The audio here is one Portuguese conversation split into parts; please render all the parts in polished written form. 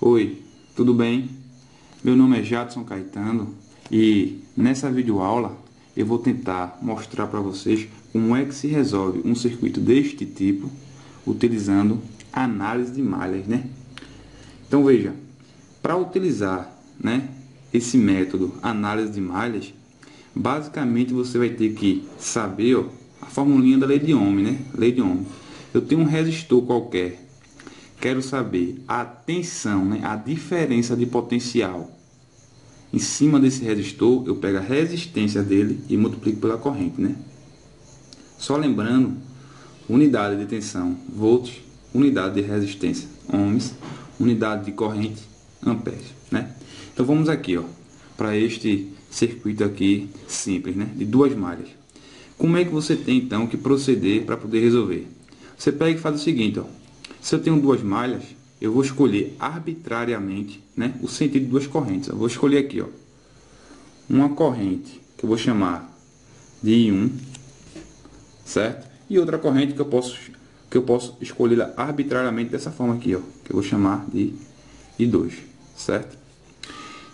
Oi, tudo bem? Meu nome é Jadson Caetano e nessa videoaula eu vou tentar mostrar para vocês como é que se resolve um circuito deste tipo utilizando análise de malhas, né? Então veja, para utilizar, né, esse método análise de malhas, basicamente você vai ter que saber, ó, a formulinha da lei de Ohm, né? Lei de Ohm. Eu tenho um resistor qualquer. Quero saber a tensão, né, a diferença de potencial. Em cima desse resistor, eu pego a resistência dele e multiplico pela corrente, né? Só lembrando, unidade de tensão, volts, unidade de resistência, ohms, unidade de corrente, amperes, né? Então vamos aqui, ó, para este circuito aqui simples, né, de duas malhas. Como é que você tem então que proceder para poder resolver? Você pega e faz o seguinte, ó. Se eu tenho duas malhas, eu vou escolher arbitrariamente, né, o sentido de duas correntes. Eu vou escolher aqui, ó, uma corrente que eu vou chamar de I1, certo? E outra corrente que eu posso escolher arbitrariamente dessa forma aqui, ó, que eu vou chamar de I2, certo?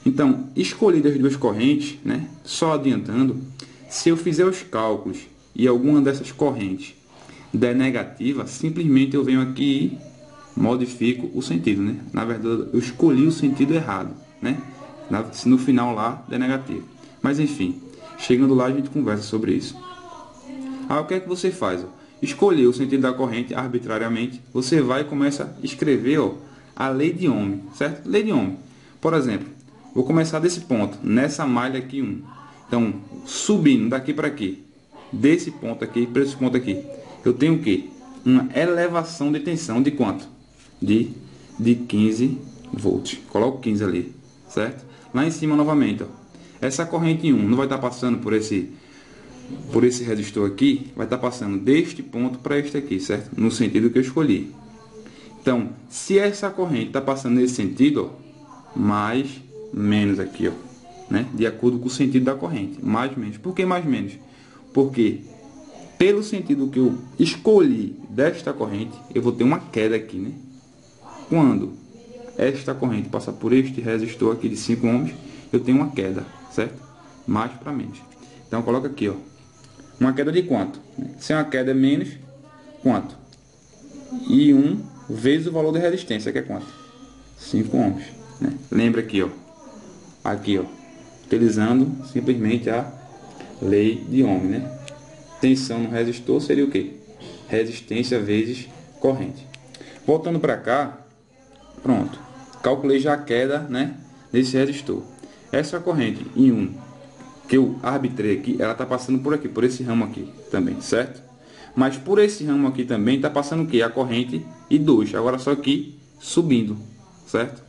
Então, escolhidas as duas correntes, né, só adiantando, se eu fizer os cálculos e alguma dessas correntes der negativa, simplesmente eu venho aqui e modifico o sentido, né? Na verdade, eu escolhi o sentido errado, né? Se no final lá der negativo. Mas enfim, chegando lá a gente conversa sobre isso. O que é que você faz? Escolher o sentido da corrente arbitrariamente, você vai e começa a escrever, ó, a lei de Ohm, certo? Lei de Ohm. Por exemplo, vou começar desse ponto, nessa malha aqui 1. Então, subindo daqui para aqui, desse ponto aqui para esse ponto aqui, eu tenho o quê? Uma elevação de tensão de quanto? De 15 volts. Coloco 15 ali, certo? Lá em cima novamente, ó, essa corrente 1 não vai estar passando por esse resistor aqui, vai estar passando deste ponto para este aqui, certo? No sentido que eu escolhi. Então, se essa corrente está passando nesse sentido, ó, mais, menos aqui, ó, né? De acordo com o sentido da corrente, mais, menos. Por que mais, menos? Porque pelo sentido que eu escolhi desta corrente, eu vou ter uma queda aqui, né? Quando esta corrente passa por este resistor aqui de 5 ohms, eu tenho uma queda, certo? Mais para menos. Então, coloca aqui, ó, uma queda de quanto? Se uma queda é menos, quanto? I1 vezes o valor de resistência, que é quanto? 5 ohms, né? Lembra aqui, ó, utilizando simplesmente a lei de Ohm, né? Tensão no resistor seria o quê? Resistência vezes corrente. Voltando para cá, pronto. Calculei já a queda, né, nesse resistor. Essa corrente I1 que eu arbitrei aqui, ela está passando por aqui, por esse ramo aqui também, certo? Mas por esse ramo aqui também está passando o quê? A corrente I2. Agora só que subindo, certo?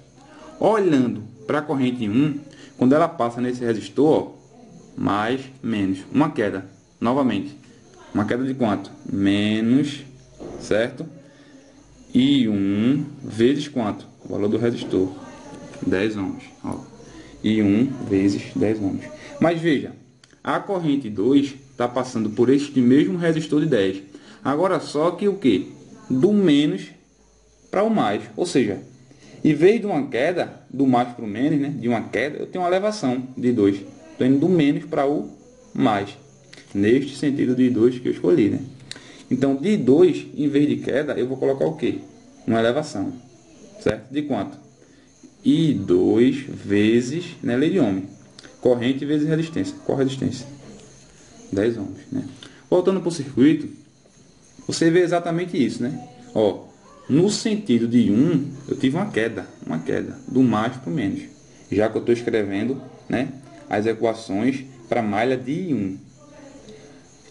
Olhando para a corrente I1, quando ela passa nesse resistor, ó, mais, menos, uma queda, novamente. Uma queda de quanto? Menos, certo? I1 vezes quanto? O valor do resistor. 10 ohms. Ó. I1 vezes 10 ohms. Mas veja, a corrente 2 está passando por este mesmo resistor de 10. Agora só que o que? Do menos para o mais. Ou seja, em vez de uma queda, do mais para o menos, né? De uma queda, eu tenho uma elevação de 2. Estou indo do menos para o mais. Neste sentido de 2 que eu escolhi, né? Então, de 2, em vez de queda, eu vou colocar o quê? Uma elevação, certo? De quanto? I2 vezes, né, lei de Ohm. Corrente vezes resistência. Qual resistência? 10 ohms, né? Voltando para o circuito, você vê exatamente isso, né? Ó, no sentido de 1, eu tive uma queda, do mais para o menos. Já que eu estou escrevendo, né, as equações para a malha de I1.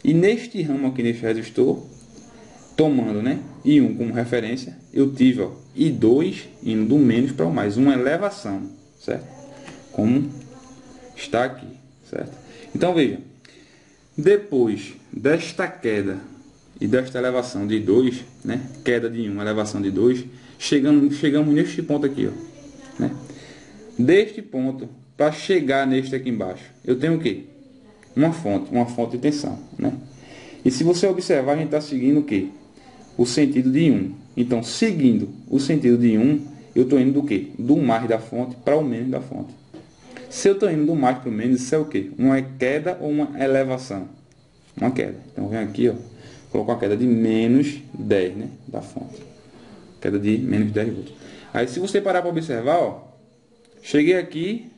E neste ramo aqui, neste resistor, tomando, né, I1 como referência, eu tive, ó, I2 indo do menos para o mais, uma elevação, certo? Como está aqui, certo? Então veja, depois desta queda e desta elevação de 2, né, queda de 1, elevação de 2, chegamos neste ponto aqui, ó, né? Deste ponto para chegar neste aqui embaixo, eu tenho o quê? Uma fonte de tensão, né? E se você observar, a gente está seguindo o quê? O sentido de 1. Então, seguindo o sentido de 1, eu estou indo do quê? Do mais da fonte para o menos da fonte. Se eu estou indo do mais para o menos, isso é o quê? Uma queda ou uma elevação? Uma queda. Então, vem aqui, ó, coloco uma queda de menos 10, né, da fonte. Queda de menos 10 volts. Aí, se você parar para observar, ó, cheguei aqui,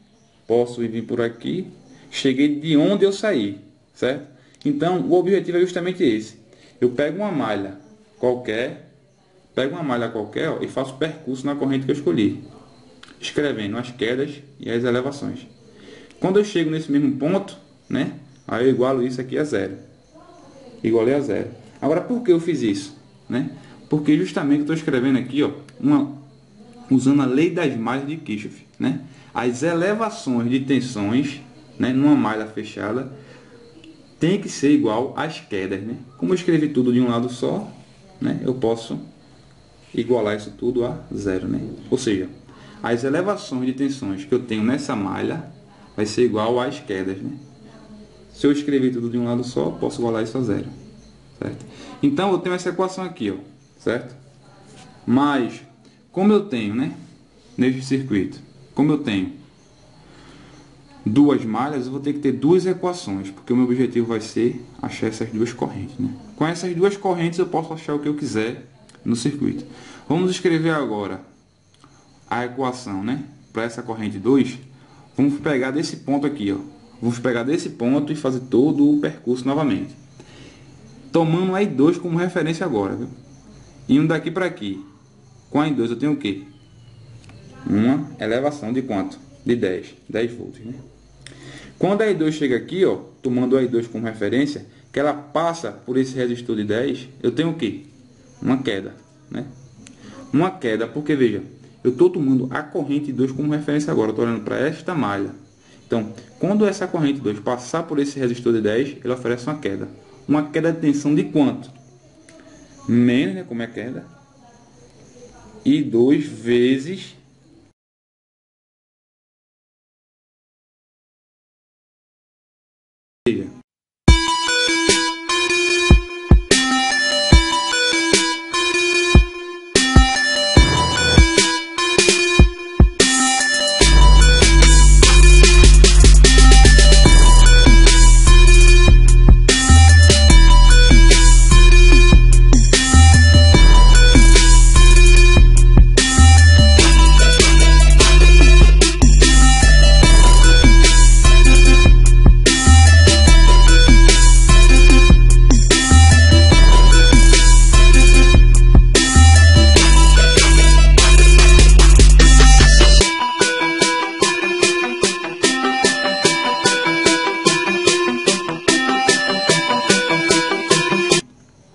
posso vir por aqui, cheguei de onde eu saí, certo? Então, o objetivo é justamente esse. Eu pego uma malha qualquer, ó, e faço percurso na corrente que eu escolhi, escrevendo as quedas e as elevações. Quando eu chego nesse mesmo ponto, né, aí eu igualo isso aqui a zero. Igualei a zero. Agora, por que eu fiz isso? Né? Porque justamente eu estou escrevendo aqui, ó, usando a lei das malhas de Kirchhoff. Né? As elevações de tensões, né, numa malha fechada tem que ser igual às quedas. Né? Como eu escrevi tudo de um lado só, né, eu posso igualar isso tudo a zero. Né? Ou seja, as elevações de tensões que eu tenho nessa malha vai ser igual às quedas. Né? Se eu escrever tudo de um lado só, posso igualar isso a zero. Certo? Então, eu tenho essa equação aqui, ó, certo? Mas, como eu tenho, né, neste circuito, como eu tenho duas malhas, eu vou ter que ter duas equações, porque o meu objetivo vai ser achar essas duas correntes. Né? Com essas duas correntes, eu posso achar o que eu quiser no circuito. Vamos escrever agora a equação, né, para essa corrente 2. Vamos pegar desse ponto aqui, ó. Vamos pegar desse ponto e fazer todo o percurso novamente. Tomando a I2 como referência agora, viu? Indo daqui para aqui. Com a I2 eu tenho o quê? Uma elevação de quanto? De 10 volts, né? Quando a I2 chega aqui, ó, tomando a I2 como referência, que ela passa por esse resistor de 10, eu tenho o quê? Uma queda, né? Uma queda, porque veja, eu estou tomando a corrente 2 como referência agora, estou olhando para esta malha. Então, quando essa corrente 2 passar por esse resistor de 10, ele oferece uma queda. Uma queda de tensão de quanto? Menos, né, como é queda, e 2 vezes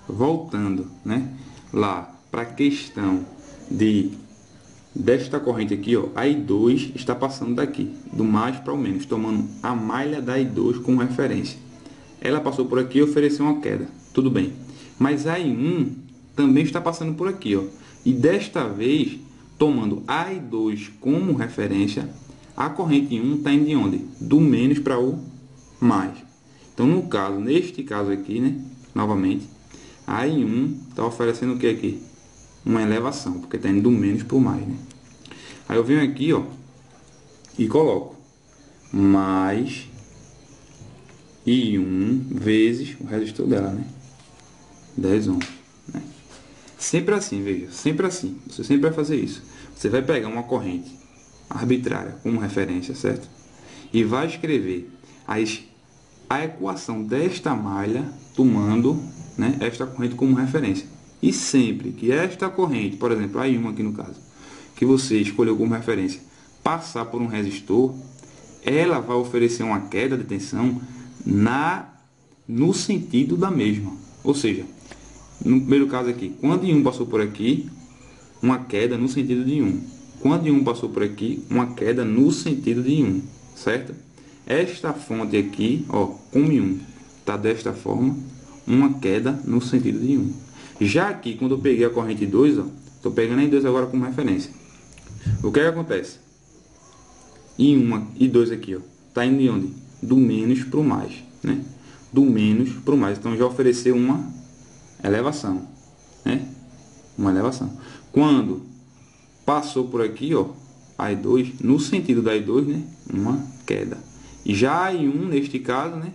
voltando, né, lá para a questão desta corrente aqui, ó, a I2 está passando daqui, do mais para o menos, tomando a malha da I2 como referência. Ela passou por aqui e ofereceu uma queda, tudo bem. Mas a I1 também está passando por aqui, ó, e desta vez, tomando a I2 como referência, a corrente 1 está indo de onde? Do menos para o mais. Então, no caso, neste caso aqui, né, novamente, a I1 está oferecendo o que aqui? Uma elevação, porque está indo do menos para o mais, né? Aí eu venho aqui, ó, e coloco mais I1 vezes o resistor dela, né? 10 ohms, né? Sempre assim, veja, sempre assim. Você sempre vai fazer isso. Você vai pegar uma corrente arbitrária como referência, certo? E vai escrever a equação desta malha tomando, né, esta corrente como referência. E sempre que esta corrente, por exemplo, a I1 aqui no caso, que você escolheu como referência, passar por um resistor, ela vai oferecer uma queda de tensão no sentido da mesma. Ou seja, no primeiro caso aqui, quando I1 passou por aqui, uma queda no sentido de I1. Quando I1 passou por aqui, uma queda no sentido de I1, certo? Esta fonte aqui, ó, com I1, está desta forma, uma queda no sentido de I1. Já aqui, quando eu peguei a corrente 2, estou pegando a I2 agora como referência. O que acontece? I1 e 2 aqui, ó, está indo de onde? Do menos para o mais, né? Do menos para o mais. Então já ofereceu uma elevação, né? Uma elevação. Quando passou por aqui, ó, a I2, no sentido da I2, né, uma queda. E já a I1, neste caso, né,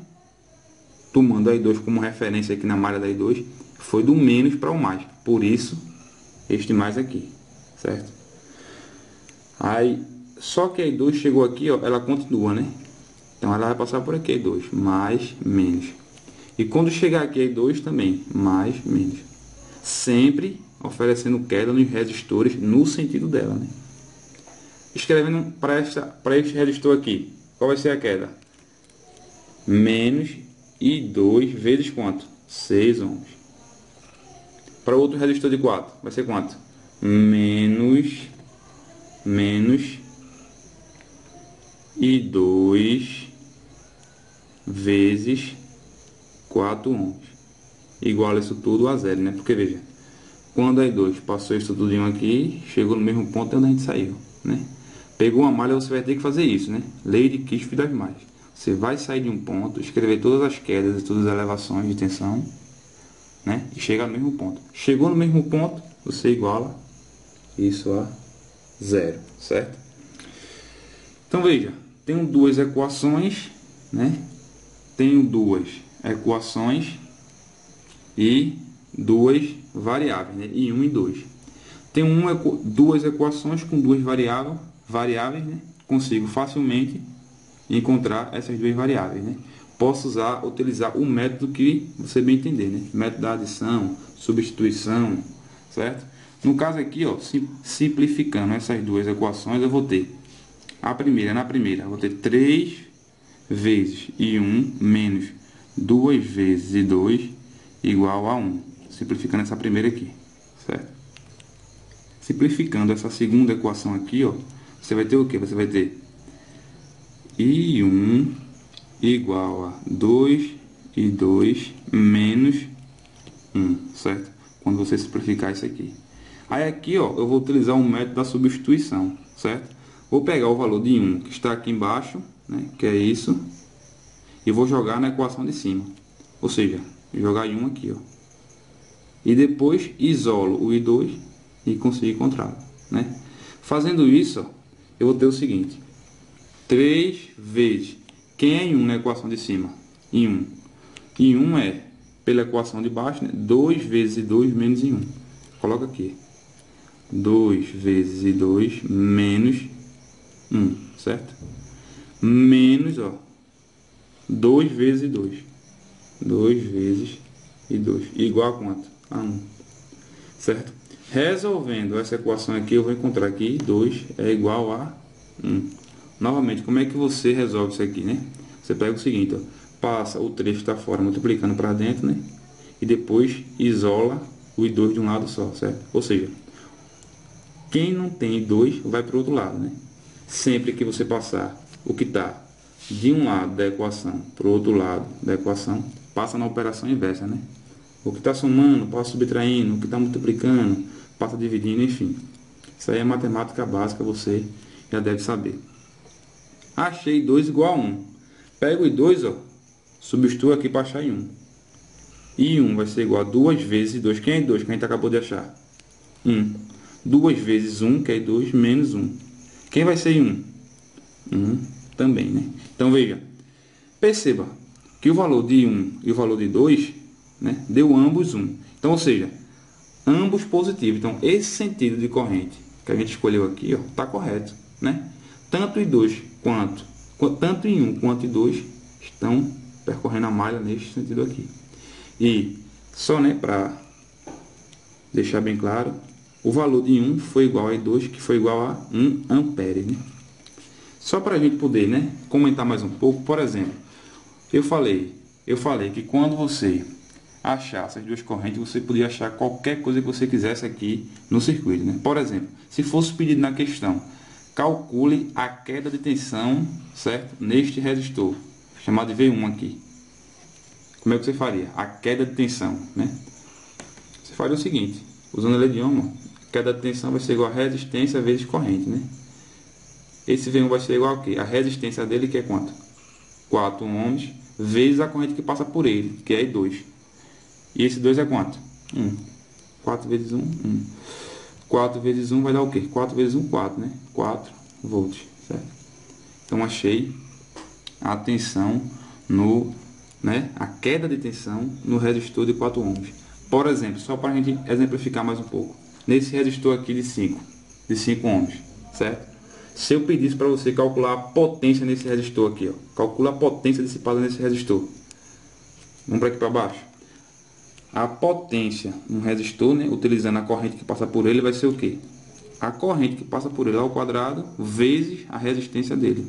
tomando a I2 como referência aqui na malha da I2, foi do menos para o mais. Por isso, este mais aqui, certo? Aí, só que a I2 chegou aqui, ó, ela continua, né? Então, ela vai passar por aqui, I2, mais, menos. E quando chegar aqui, I2 também, mais, menos. Sempre oferecendo queda nos resistores no sentido dela, né? Escrevendo para este resistor aqui, qual vai ser a queda? Menos I2 vezes quanto? 6 ohms. Para outro resistor de 4, vai ser quanto? Menos I2 vezes 4 ohms. Igual isso tudo a zero, né? Porque veja, quando a I2 passou isso tudo aqui, chegou no mesmo ponto onde a gente saiu, né? Pegou uma malha, você vai ter que fazer isso, né? Lei de Kirchhoff das malhas. Você vai sair de um ponto, escrever todas as quedas e todas as elevações de tensão, né? E chega no mesmo ponto. Chegou no mesmo ponto, você iguala isso a zero, certo? Então veja, tenho duas equações, né? Tenho duas equações e duas variáveis, né? I1 e 2. Tenho duas equações com duas variáveis, né? Consigo facilmente encontrar essas duas variáveis, né? Posso utilizar o método que você bem entender, né? Método da adição, substituição, certo? No caso aqui, ó, simplificando essas duas equações, eu vou ter na primeira, eu vou ter 3 vezes I1 menos 2 vezes I2 igual a 1. Simplificando essa primeira aqui, certo? Simplificando essa segunda equação aqui, ó, você vai ter o que? Você vai ter I1 igual a 2 I2 menos 1, certo? Quando você simplificar isso aqui. Aí aqui, ó, eu vou utilizar um método da substituição, certo? Vou pegar o valor de 1 que está aqui embaixo, né, que é isso, e vou jogar na equação de cima. Ou seja, jogar I1 aqui, ó. E depois isolo o I2 e consigo encontrá-lo, né? Fazendo isso, ó, eu vou ter o seguinte: 3 vezes, quem é I1 na equação de cima? I1. I1 é, pela equação de baixo, né, 2 vezes I2 menos I1. Coloca aqui. 2 vezes I2 menos 1, certo? Menos, ó, 2 vezes I2. 2 vezes I2. Igual a quanto? A 1. Certo? Resolvendo essa equação aqui, eu vou encontrar que 2 é igual a 1. Novamente, como é que você resolve isso aqui, né? Você pega o seguinte, ó, passa o trecho que está fora multiplicando para dentro, né? E depois isola o I2 de um lado só, certo? Ou seja, quem não tem I2 vai para o outro lado, né? Sempre que você passar o que está de um lado da equação para o outro lado da equação, passa na operação inversa, né? O que está somando, passa subtraindo, o que está multiplicando, passa dividindo, enfim. Isso aí é matemática básica, você já deve saber. Achei 2 igual a 1. Pego o I2, ó, substituo aqui para achar I1. I1 vai ser igual a 2 vezes 2. Quem é I2 que a gente acabou de achar? 1. 2 vezes 1, que é I2, menos 1. Quem vai ser I1? 1 também, né? Então veja, perceba que o valor de 1 e o valor de 2, né, deu ambos 1. Então, ou seja, ambos positivos. Então, esse sentido de corrente que a gente escolheu aqui, está correto, né? Tanto I2 tanto I1 quanto I2 estão percorrendo a malha neste sentido aqui. E só, né, para deixar bem claro, o valor de 1 foi igual a I2, que foi igual a 1 ampere, né? Só para a gente poder, né, comentar mais um pouco, por exemplo, eu falei que quando você achar essas duas correntes, você podia achar qualquer coisa que você quisesse aqui no circuito, né? Por exemplo, se fosse pedido na questão, calcule a queda de tensão, certo? Neste resistor, chamado de V1 aqui. Como é que você faria? A queda de tensão, né? Você faria o seguinte, usando a lei de Ohm, queda de tensão vai ser igual a resistência vezes corrente, né? Esse V1 vai ser igual a quê? A resistência dele, que é quanto? 4 ohms, vezes a corrente que passa por ele, que é I2. E esse 2 é quanto? 1. 4 vezes 1, 1. 4 vezes 1 vai dar o quê? 4 vezes 1, 4, né? 4 volts, certo? Então, achei a tensão a queda de tensão no resistor de 4 ohms. Por exemplo, só para a gente exemplificar mais um pouco. Nesse resistor aqui de 5 ohms, certo? Se eu pedisse para você calcular a potência nesse resistor aqui, ó, calcula a potência dissipada nesse resistor. Vamos para aqui para baixo. A potência no resistor, né, utilizando a corrente que passa por ele, vai ser o quê? A corrente que passa por ele ao quadrado vezes a resistência dele,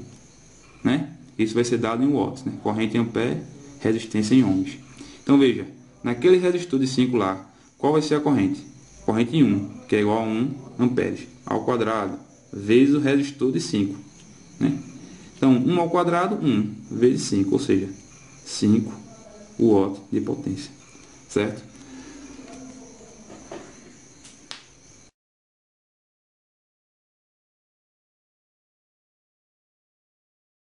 né? Isso vai ser dado em watts, né? Corrente em ampere, resistência em ohms. Então veja, naquele resistor de 5 lá, qual vai ser a corrente? Corrente em 1, que é igual a 1 amperes ao quadrado, vezes o resistor de 5, né? Então 1 ao quadrado, 1 vezes 5, ou seja, 5 watts de potência, certo?